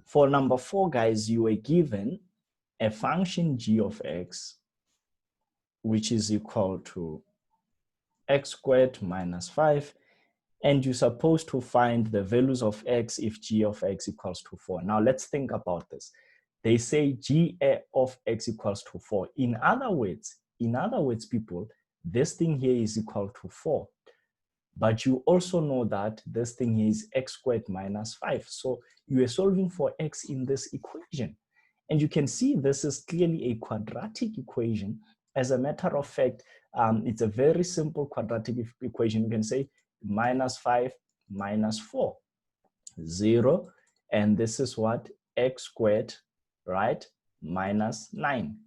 For number 4, guys, you were given a function g of x, which is equal to x squared minus 5, and you're supposed to find the values of x if g of x equals to 4. Now let's think about this. They say g of x equals to 4. In other words, people, this thing here is equal to 4. But you also know that this thing here is x squared minus 5. So you are solving for x in this equation. And you can see this is clearly a quadratic equation. As a matter of fact, it's a very simple quadratic equation. You can say minus 5 minus 4, 0. And this is what? X squared, right? Minus 9.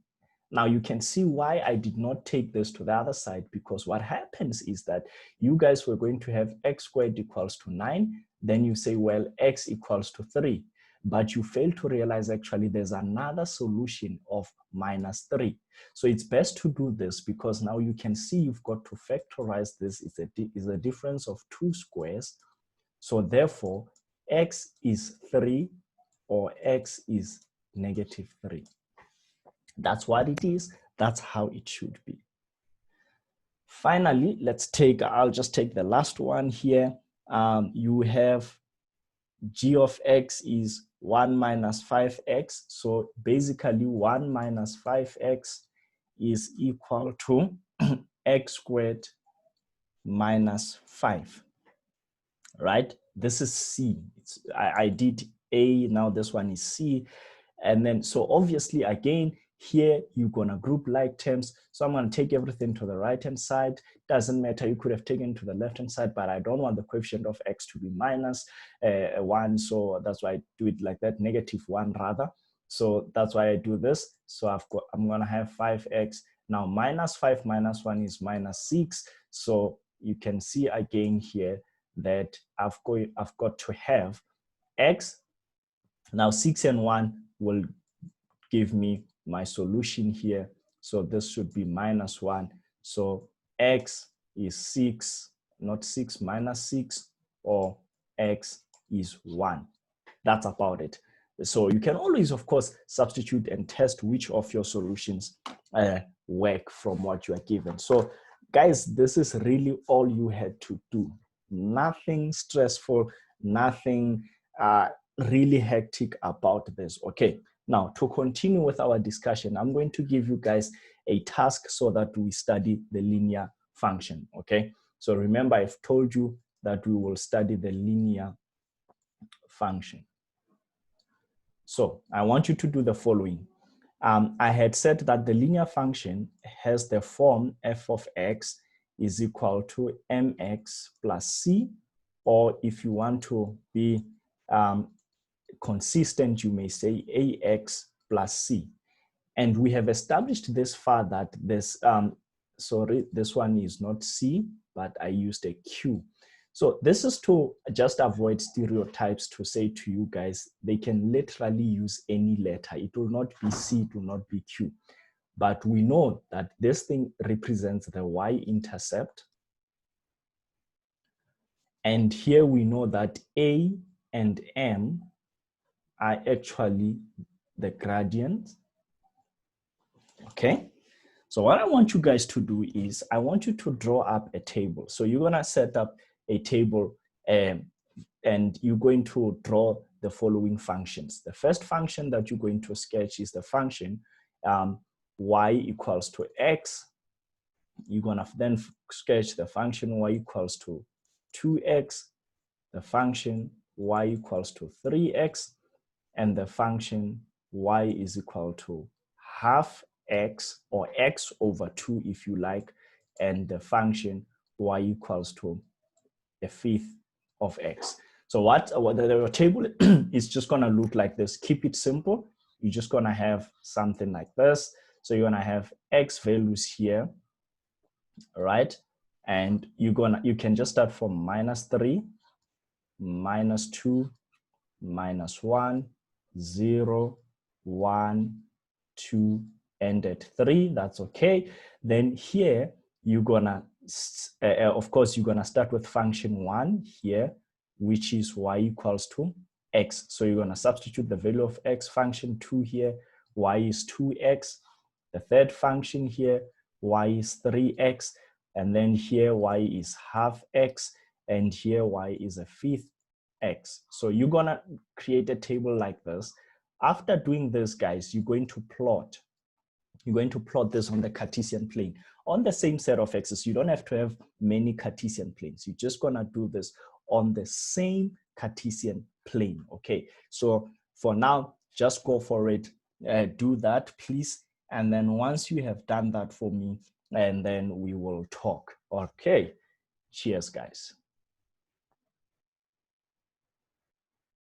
Now you can see why I did not take this to the other side, because what happens is that you guys were going to have x squared equals to 9. Then you say, well, x equals to 3. But you fail to realize actually there's another solution of minus 3. So it's best to do this, because now you can see you've got to factorize this. It's a difference of 2 squares. So therefore, x is 3 or x is negative 3. That's what it is. That's how it should be. Finally, I'll just take the last one here. You have g of x is 1 minus 5x. So basically 1 minus 5x is equal to x squared minus 5, right? This is C. I did A, now this one is C. And then, so obviously again, here you're gonna group like terms. So I'm gonna take everything to the right-hand side. Doesn't matter, you could have taken to the left-hand side, but I don't want the coefficient of x to be minus 1. So that's why I do it like that, -1 rather. So that's why I do this. So I'm gonna have 5x. Now minus 5 minus 1 is minus 6. So you can see again here that I've got to have x. Now 6 and 1 will give me my solution here. So this should be minus 1. So x is 6, not 6 minus 6, or x is 1. That's about it. So you can always, of course, substitute and test which of your solutions work from what you are given. So guys, this is really all you had to do. Nothing stressful, nothing really hectic about this. Okay, now to continue with our discussion, I'm going to give you guys a task so that we study the linear function. Okay, so remember, I've told you that we will study the linear function. So I want you to do the following. I had said that the linear function has the form f of x is equal to mx plus c, or if you want to be consistent, you may say ax plus c. And we have established this far that this, sorry, this one is not c, but I used a q. So this is to just avoid stereotypes, to say to you guys, they can literally use any letter. It will not be C, it will not be Q. But we know that this thing represents the y-intercept. And here we know that A and M are actually the gradients. Okay. So what I want you guys to do is, I want you to draw up a table. So you're gonna set up a table and you're going to draw the following functions. The first function that you're going to sketch is the function y equals to x. You're gonna then sketch the function y equals to 2x, the function y equals to 3x, and the function y is equal to half x, or x over 2 if you like, and the function y equals to a fifth of x. So what the table is just gonna look like this. Keep it simple. You're just gonna have something like this. So you're gonna have x values here, right? And you can just start from -3, -2, -1, 0, 1, 2, and at 3. That's okay. Then here you're gonna of course, you're gonna start with function 1 here, which is y equals to x. So you're going to substitute the value of x, function 2 here, y is 2x. The third function here, y is 3x. And then here, y is half x. And here, y is a fifth x. So you're going to create a table like this. After doing this, guys, you're going to plot this on the Cartesian plane on the same set of x's. You don't have to have many Cartesian planes. You're just going to do this on the same Cartesian plane. Okay, so for now, just go for it. Do that, please. And then once you have done that for me, and then we will talk. Okay, cheers, guys.